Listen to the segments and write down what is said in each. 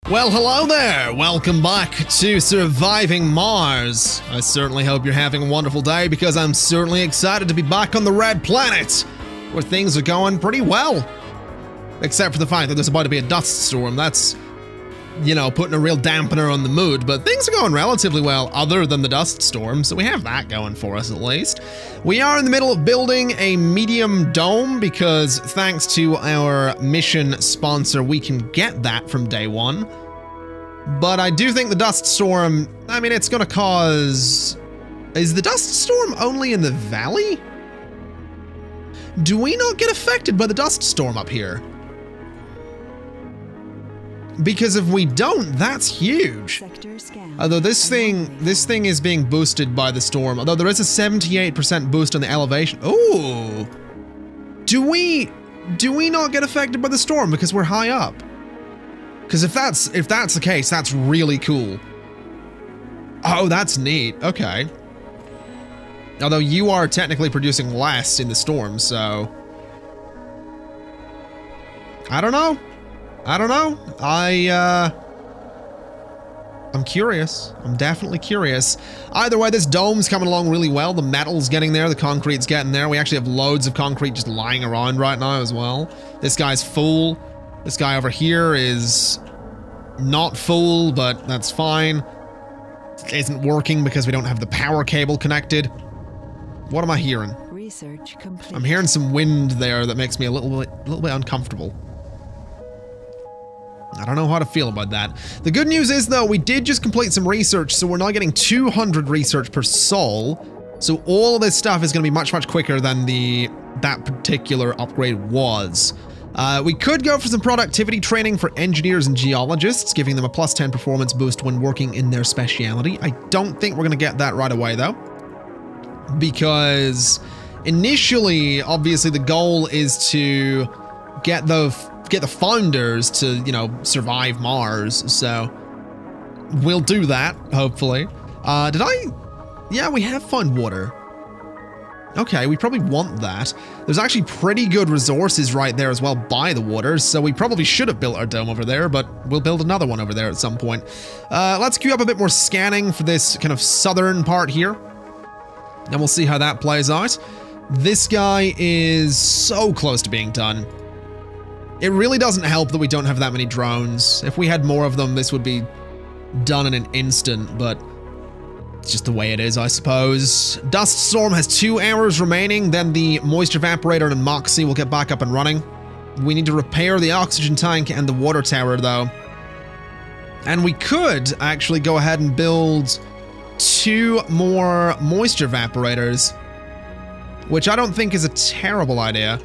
Well, hello there! Welcome back to Surviving Mars. I certainly hope you're having a wonderful day because I'm certainly excited to be back on the Red Planet, where things are going pretty well. Except for the fact that there's about to be a dust storm. That's, you know, putting a real dampener on the mood, but things are going relatively well other than the dust storm, so we have that going for us at least. We are in the middle of building a medium dome because thanks to our mission sponsor, we can get that from day one. But I do think the dust storm, I mean, it's gonna cause... Is the dust storm only in the valley? Do we not get affected by the dust storm up here? Because if we don't, that's huge. Although this thing is being boosted by the storm. Although there is a 78% boost on the elevation. Ooh. Do we not get affected by the storm because we're high up? Because if that's the case, that's really cool. Oh, that's neat. Okay. Although you are technically producing less in the storm, so I don't know. I'm curious. I'm definitely curious. Either way, this dome's coming along really well. The metal's getting there. The concrete's getting there. We actually have loads of concrete just lying around right now as well. This guy's full. This guy over here is not full, but that's fine. It isn't working because we don't have the power cable connected. What am I hearing? Research complete. I'm hearing some wind there that makes me a little bit uncomfortable. I don't know how to feel about that. The good news is, though, we did just complete some research, so we're now getting 200 research per sol. So all of this stuff is going to be much, much quicker than that particular upgrade was. We could go for some productivity training for engineers and geologists, giving them a +10 performance boost when working in their speciality. I don't think we're going to get that right away, though. Because initially, obviously, the goal is to get the founders to, you know, survive Mars, so we'll do that, hopefully. Yeah, we have found water. Okay, we probably want that. There's actually pretty good resources right there as well by the water, so we probably should have built our dome over there, but we'll build another one over there at some point. Let's queue up a bit more scanning for this kind of southern part here, and we'll see how that plays out. This guy is so close to being done. It really doesn't help that we don't have that many drones. If we had more of them, this would be done in an instant, but it's just the way it is, I suppose. Dust Storm has 2 hours remaining, then the Moisture Evaporator and Moxie will get back up and running. We need to repair the oxygen tank and the water tower, though. And we could actually go ahead and build 2 more Moisture Evaporators, which I don't think is a terrible idea.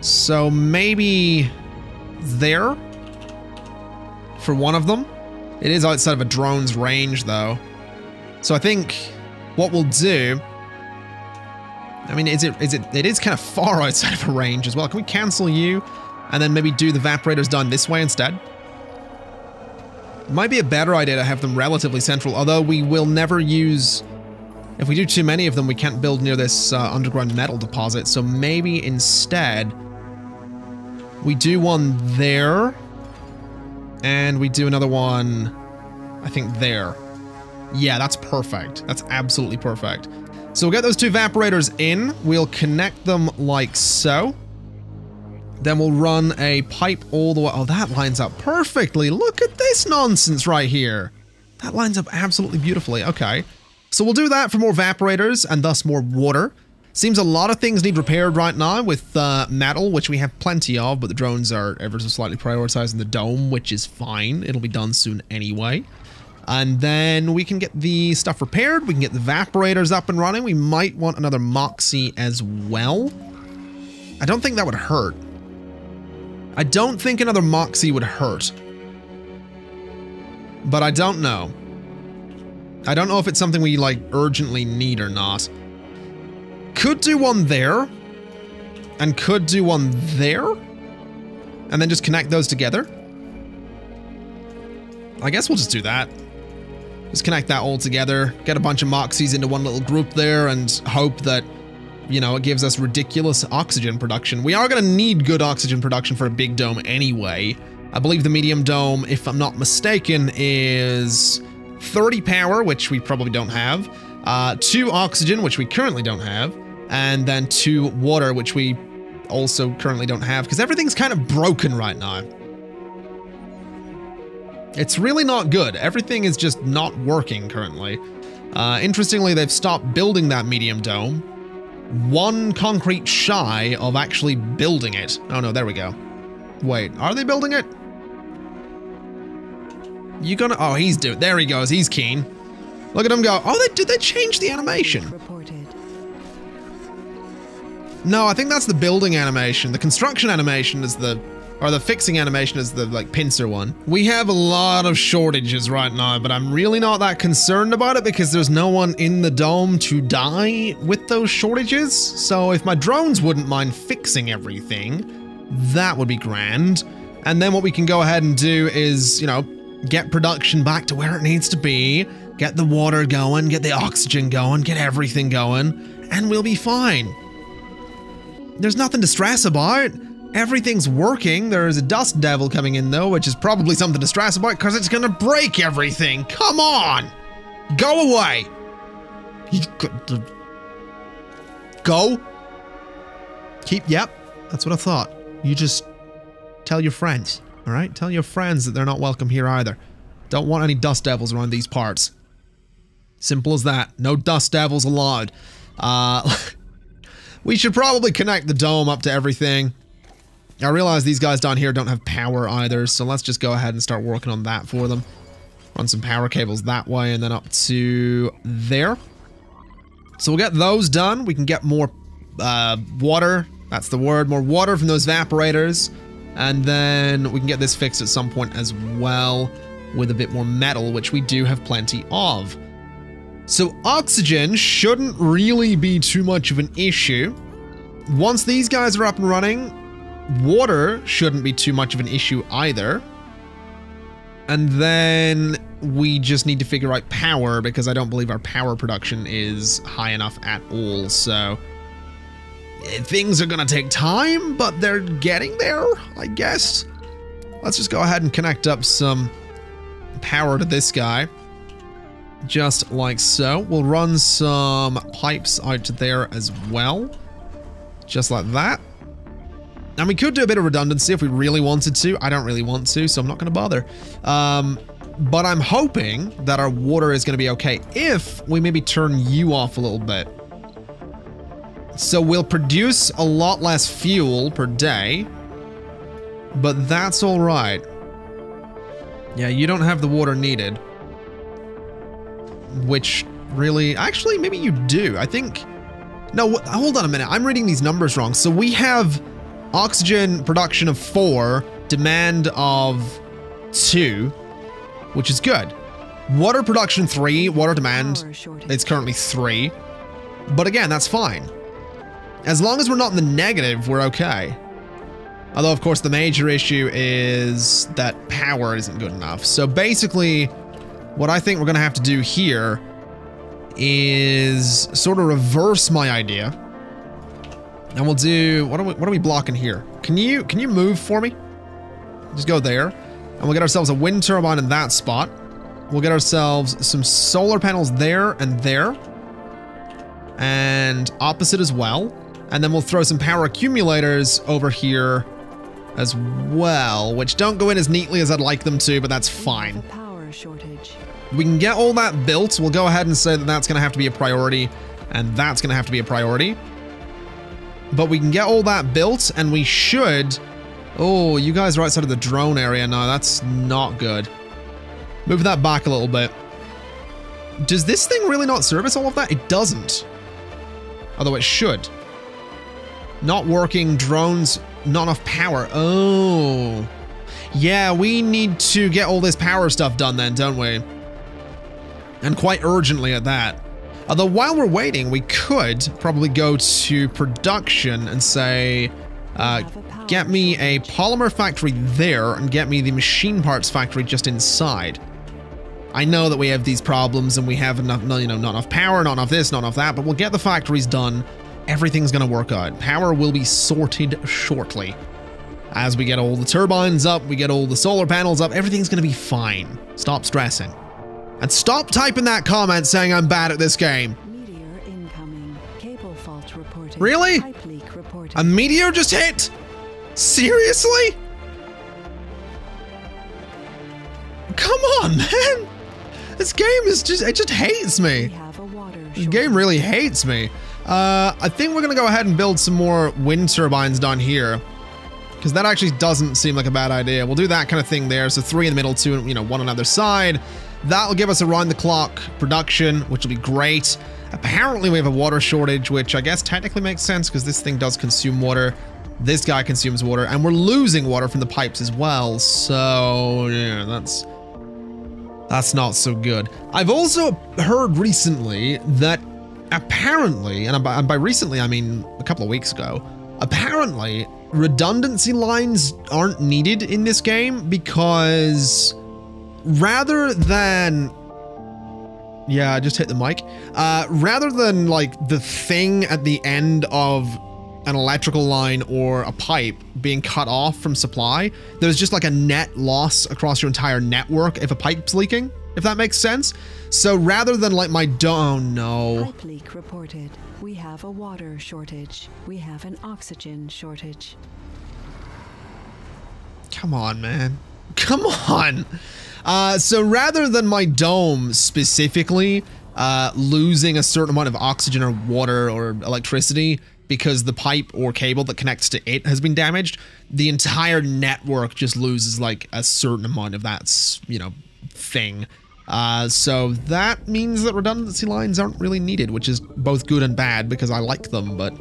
So maybe there for one of them. It is outside of a drone's range, though. So I think what we'll do, I mean, it is kind of far outside of a range as well. Can we cancel you and then maybe do the evaporators down this way instead? It might be a better idea to have them relatively central, although we will never use... If we do too many of them, we can't build near this underground metal deposit, so maybe instead we do one there, and we do another one, I think, there. Yeah, that's perfect. That's absolutely perfect. So we'll get those 2 evaporators in. We'll connect them like so. Then we'll run a pipe all the way. Oh, that lines up perfectly. Look at this nonsense right here. That lines up absolutely beautifully. Okay. So we'll do that for more evaporators and thus more water. Seems a lot of things need repaired right now with metal, which we have plenty of, but the drones are ever so slightly prioritizing the dome, which is fine. It'll be done soon anyway. And then we can get the stuff repaired. We can get the evaporators up and running. We might want another Moxie as well. I don't think that would hurt. I don't think another Moxie would hurt. But I don't know. I don't know if it's something we, like, urgently need or not. Could do one there. And could do one there. And then just connect those together. I guess we'll just do that. Just connect that all together. Get a bunch of Moxies into one little group there and hope that, you know, it gives us ridiculous oxygen production. We are going to need good oxygen production for a big dome anyway. I believe the medium dome, if I'm not mistaken, is 30 power, which we probably don't have, 2 oxygen, which we currently don't have, and then 2 water, which we also currently don't have, because everything's kind of broken right now. It's really not good. Everything is just not working currently. Interestingly, they've stopped building that medium dome. 1 concrete shy of actually building it. Oh no, there we go. Wait, are they building it? You gonna? Oh, he's doing. There he goes. He's keen. Look at him go. Oh, did they change the animation? No, I think that's the building animation. The construction animation is the, or the fixing animation is the like pincer one. We have a lot of shortages right now, but I'm really not that concerned about it because there's no one in the dome to die with those shortages. So if my drones wouldn't mind fixing everything, that would be grand. And then what we can go ahead and do is, you know, get production back to where it needs to be, get the water going, get the oxygen going, get everything going, and we'll be fine. There's nothing to stress about. Everything's working. There is a dust devil coming in though, which is probably something to stress about because it's gonna break everything. Come on! Go away! Go? Yep, that's what I thought. You just tell your friends, all right? Tell your friends that they're not welcome here either. Don't want any dust devils around these parts. Simple as that. No dust devils allowed. We should probably connect the dome up to everything. I realize these guys down here don't have power either, so let's just go ahead and start working on that for them. Run some power cables that way and then up to there. So we'll get those done. We can get more water. That's the word. More water from those evaporators. And then we can get this fixed at some point as well with a bit more metal, which we do have plenty of. So oxygen shouldn't really be too much of an issue. Once these guys are up and running, water shouldn't be too much of an issue either. And then we just need to figure out power because I don't believe our power production is high enough at all. So things are gonna take time, but they're getting there, I guess. Let's just go ahead and connect up some power to this guy. Just like so. We'll run some pipes out to there as well. Just like that. And we could do a bit of redundancy if we really wanted to. I don't really want to, so I'm not going to bother. But I'm hoping that our water is going to be okay if we maybe turn you off a little bit. So we'll produce a lot less fuel per day. But that's all right. Yeah, you don't have the water needed. Which really, actually, maybe you do. I think, no, hold on a minute. I'm reading these numbers wrong. So we have oxygen production of 4, demand of 2, which is good. Water production 3, water demand, it's currently 3. But again, that's fine. As long as we're not in the negative, we're okay. Although, of course, the major issue is that power isn't good enough. So basically, what I think we're going to have to do here is sort of reverse my idea. And we'll do, what are we blocking here? Can you move for me? Just go there. And we'll get ourselves a wind turbine in that spot. We'll get ourselves some solar panels there and there. And opposite as well. And then we'll throw some power accumulators over here as well, which don't go in as neatly as I'd like them to, but that's fine. Shortage. We can get all that built. We'll go ahead and say that that's going to have to be a priority, and that's going to have to be a priority. But we can get all that built, and we should... Oh, you guys are outside of the drone area now. That's not good. Move that back a little bit. Does this thing really not service all of that? It doesn't. Although it should. Not working, drones, not enough power. Oh... Yeah, we need to get all this power stuff done then, don't we? And quite urgently at that. Although while we're waiting, we could probably go to production and say, get me a polymer factory there and get me the machine parts factory just inside. I know that we have these problems and we have enough, you know, not enough power, not enough this, not enough that, but we'll get the factories done. Everything's gonna work out. Power will be sorted shortly. As we get all the turbines up, we get all the solar panels up, everything's going to be fine. Stop stressing. And stop typing that comment saying I'm bad at this game. Meteor incoming. Cable fault reported. Really? Pipe leak reported. A meteor just hit? Seriously? Come on, man. This game is just, it just hates me. We have a water This game really hates me. I think we're gonna go ahead and build some more wind turbines down here, because that actually doesn't seem like a bad idea. We'll do that kind of thing there. So 3 in the middle, 2, you know, 1 on either side. That'll give us around the clock production, which will be great. Apparently we have a water shortage, which I guess technically makes sense because this thing does consume water. This guy consumes water, and we're losing water from the pipes as well. So yeah, that's not so good. I've also heard recently that apparently, and by recently I mean a couple of weeks ago, apparently redundancy lines aren't needed in this game because rather than, yeah, I just hit the mic. Rather than like the thing at the end of an electrical line or a pipe being cut off from supply, there's just like a net loss across your entire network if a pipe's leaking, if that makes sense. So rather than like my oh no. Pipe leak reported. We have a water shortage. We have an oxygen shortage. Come on, man. Come on. So rather than my dome specifically losing a certain amount of oxygen or water or electricity because the pipe or cable that connects to it has been damaged, the entire network just loses like a certain amount of that, you know, thing. So that means that redundancy lines aren't really needed, which is both good and bad because I like them, but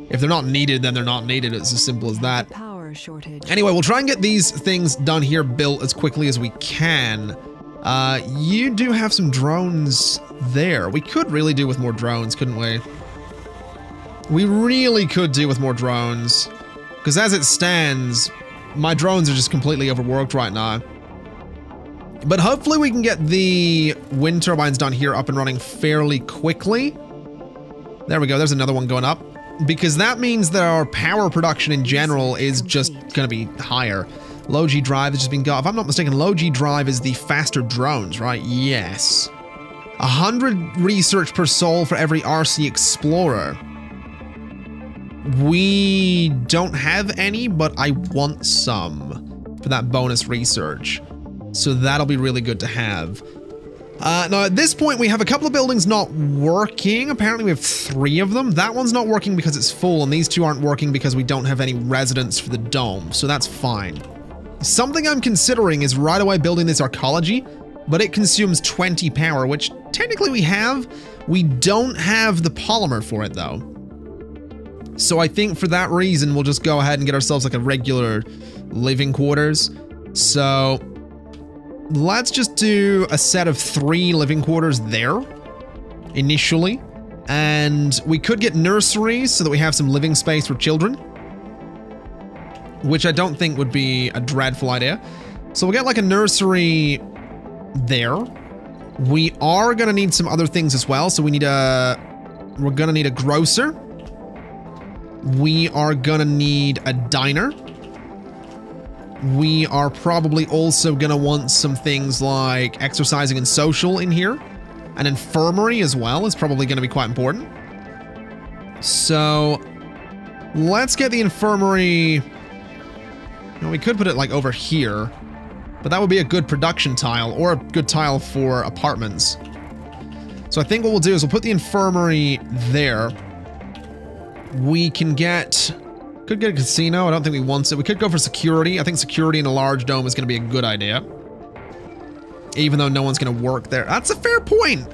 if they're not needed, then they're not needed. It's as simple as that. Power shortage. Anyway, we'll try and get these things done here built as quickly as we can. You do have some drones there. We could really do with more drones, couldn't we? We really could do with more drones. Because as it stands, my drones are just completely overworked right now. But hopefully we can get the wind turbines down here up and running fairly quickly. There we go. There's another one going up. Because that means that our power production in general is just going to be higher. Low G drive has just been got. If I'm not mistaken, low G drive is the faster drones, right? Yes. 100 research per soul for every RC Explorer. We don't have any, but I want some for that bonus research. So that'll be really good to have. Now at this point we have a couple of buildings not working. Apparently we have 3 of them. That one's not working because it's full, and these 2 aren't working because we don't have any residents for the dome. So that's fine. Something I'm considering is right away building this arcology, but it consumes 20 power, which technically we have. We don't have the polymer for it though. So I think for that reason, we'll just go ahead and get ourselves like a regular living quarters. So let's just do a set of 3 living quarters there initially. And we could get nurseries so that we have some living space for children, which I don't think would be a dreadful idea. So we'll get like a nursery there. We are going to need some other things as well. So we're going to need a grocer. We are going to need a diner. We are probably also going to want some things like exercising and social in here. An infirmary as well is probably going to be quite important. So let's get the infirmary. Well, we could put it like over here, but that would be a good production tile or a good tile for apartments. So I think what we'll do is we'll put the infirmary there. We can could get a casino. I don't think we want it. We could go for security. I think security in a large dome is going to be a good idea, even though no one's going to work there. That's a fair point.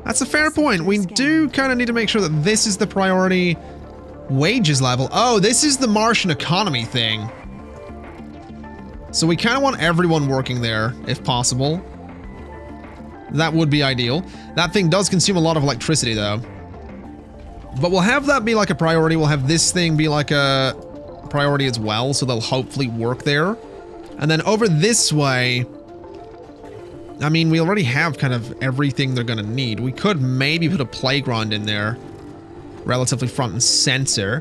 That's a fair point. We do kind of need to make sure that this is the priority wages level. Oh, this is the Martian economy thing. So we kind of want everyone working there, if possible. That would be ideal. That thing does consume a lot of electricity, though. But we'll have that be like a priority. We'll have this thing be like a priority as well, so they'll hopefully work there. And then over this way, I mean, we already have kind of everything they're going to need. We could maybe put a playground in there, relatively front and center.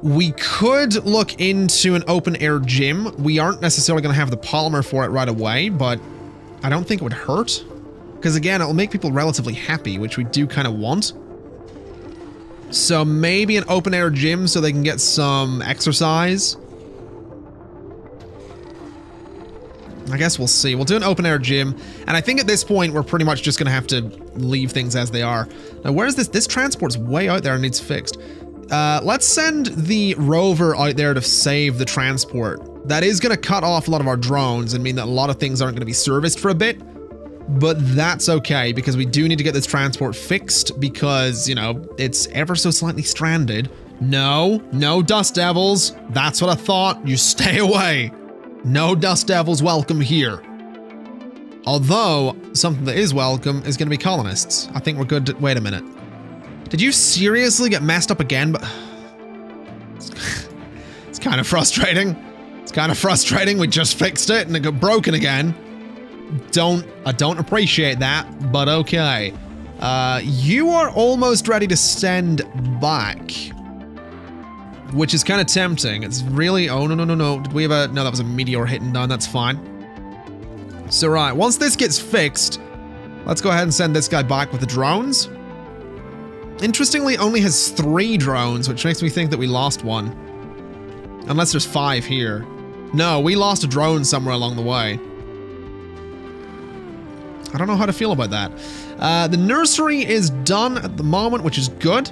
We could look into an open air gym. We aren't necessarily going to have the polymer for it right away, but I don't think it would hurt. Because again, it'll make people relatively happy, which we do kind of want. So maybe an open air gym so they can get some exercise. I guess we'll see. We'll do an open air gym. And I think at this point, we're pretty much just going to have to leave things as they are. Now, where is this? This transport's way out there and needs fixed. Let's send the rover out there to save the transport. That is going to cut off a lot of our drones and mean that a lot of things aren't going to be serviced for a bit. But that's okay, because we do need to get this transport fixed because, you know, it's ever so slightly stranded. No, no dust devils. That's what I thought. You stay away. No dust devils welcome here. Although, something that is welcome is going to be colonists. I think we're good to, wait a minute. Did you seriously get messed up again? But it's kind of frustrating. It's kind of frustrating. We just fixed it and it got broken again. I don't appreciate that, but okay. You are almost ready to send back, which is kind of tempting. It's really, oh, no. Did we have a, no, that was a meteor hitting down. That's fine. So, right, once this gets fixed, let's go ahead and send this guy back with the drones. Interestingly, only has 3 drones, which makes me think that we lost one. Unless there's 5 here. No, we lost a drone somewhere along the way. I don't know how to feel about that. The nursery is done at the moment, which is good.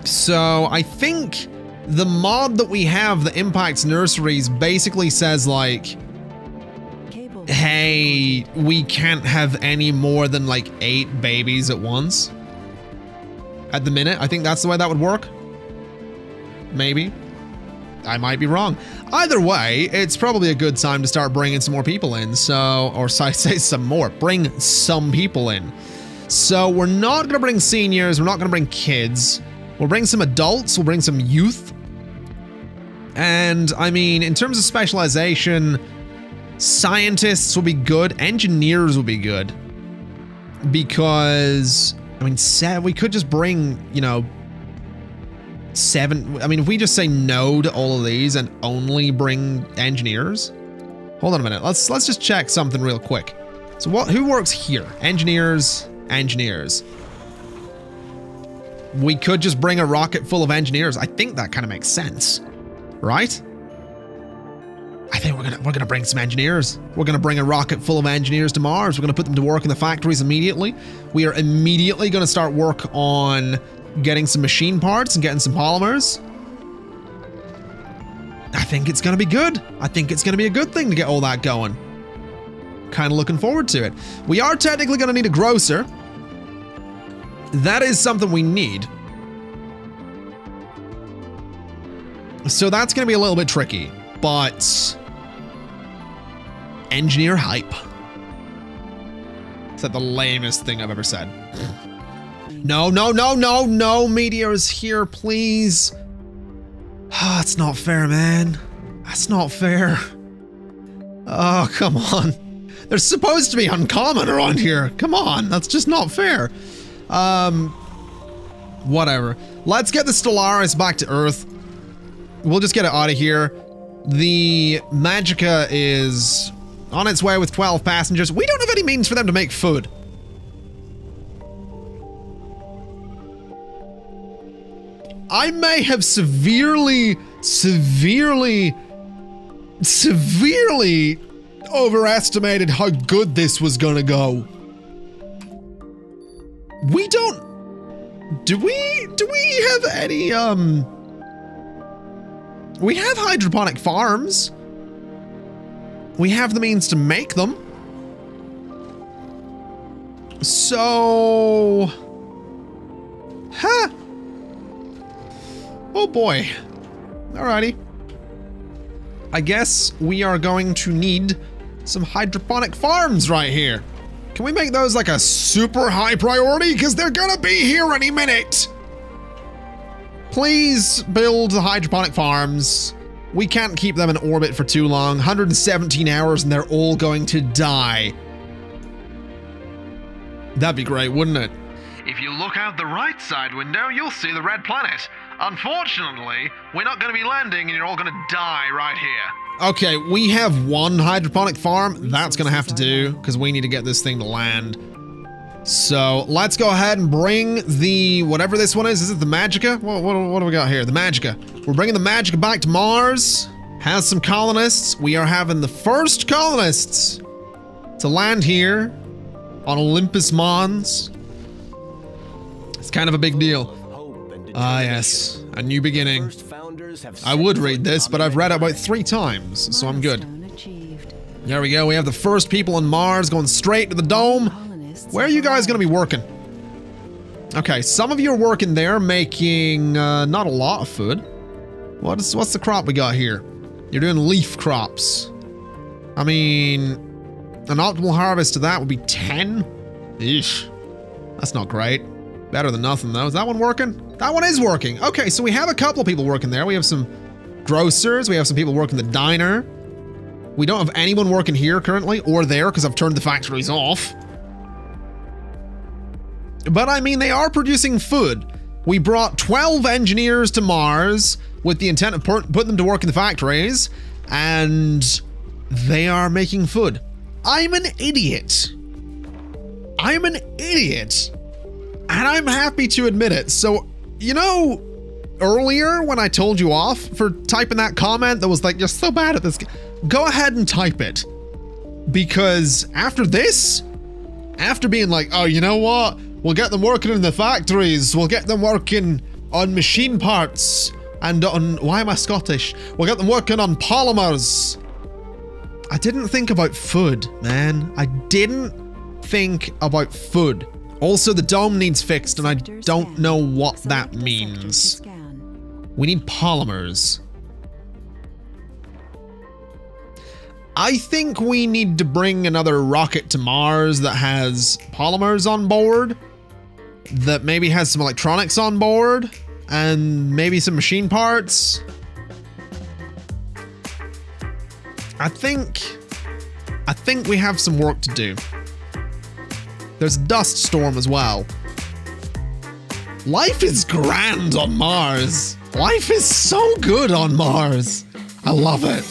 So I think the mod that we have that impacts nurseries basically says like, hey, we can't have any more than like 8 babies at once. At the minute, I think that's the way that would work. Maybe. I might be wrong. Either way, it's probably a good time to start bringing some more people in. So, or I say some more, bring some people in. So we're not going to bring seniors. We're not going to bring kids. We'll bring some adults. We'll bring some youth. And I mean, in terms of specialization, scientists will be good. Engineers will be good. Because, I mean, we could just bring, you know, 7. I mean, if we just say no to all of these and only bring engineers. Hold on a minute. Let's just check something real quick. So who works here? Engineers. We could just bring a rocket full of engineers. I think that kind of makes sense, right? I think we're gonna bring some engineers. We're gonna bring a rocket full of engineers to Mars. We're gonna put them to work in the factories immediately. We are immediately gonna start work on getting some machine parts and getting some polymers. I think it's gonna be good. I think it's gonna be a good thing to get all that going. Kind of looking forward to it. We are technically gonna need a grocer. That is something we need. So that's gonna be a little bit tricky, but engineer hype. Is that the lamest thing I've ever said? No, Meteor is here, please. Oh, that's not fair, man. That's not fair. Oh, come on. They're supposed to be uncommon around here. Come on, that's just not fair. Whatever. Let's get the Stellaris back to Earth. We'll just get it out of here. The Magica is on its way with 12 passengers. We don't have any means for them to make food. I may have severely overestimated how good this was gonna go. We don't... Do we have any, we have hydroponic farms. We have the means to make them. So... Huh. Oh boy. Alrighty. I guess we are going to need some hydroponic farms right here. Can we make those like a super high priority? Because they're gonna be here any minute. Please build the hydroponic farms. We can't keep them in orbit for too long. 117 hours and they're all going to die. That'd be great, wouldn't it? If you look out the right side window, you'll see the red planet. Unfortunately, we're not going to be landing and you're all going to die right here. Okay, we have one hydroponic farm. That's going to have to do because we need to get this thing to land. So let's go ahead and bring the, whatever this one is. Is it the Magica? What do we got here? The Magica. We're bringing the Magica back to Mars. Has some colonists. We are having the first colonists to land here on Olympus Mons. It's kind of a big deal. Ah, yes. A new beginning. I would read this, but I've read it about 3 times, so I'm good. There we go. We have the first people on Mars going straight to the dome. Where are you guys going to be working? Okay, some of you are working there making not a lot of food. What's the crop we got here? You're doing leaf crops. I mean, an optimal harvest to that would be 10. Eesh. That's not great. Better than nothing, though. Is that one working? That one is working. Okay, so we have a couple of people working there. We have some grocers. We have some people working the diner. We don't have anyone working here currently, or there, because I've turned the factories off. But I mean, they are producing food. We brought 12 engineers to Mars with the intent of putting them to work in the factories, and they are making food. I'm an idiot. I'm an idiot. And I'm happy to admit it. So, you know, earlier when I told you off for typing that comment that was like, you're so bad at this, go ahead and type it. Because after this, after being like, oh, you know what? We'll get them working in the factories. We'll get them working on machine parts and on, why am I Scottish? We'll get them working on polymers. I didn't think about food, man. I didn't think about food. Also, the dome needs fixed, and I don't know what that means. We need polymers. I think we need to bring another rocket to Mars that has polymers on board, that maybe has some electronics on board, and maybe some machine parts. I think we have some work to do. There's a dust storm as well. Life is grand on Mars. Life is so good on Mars. I love it.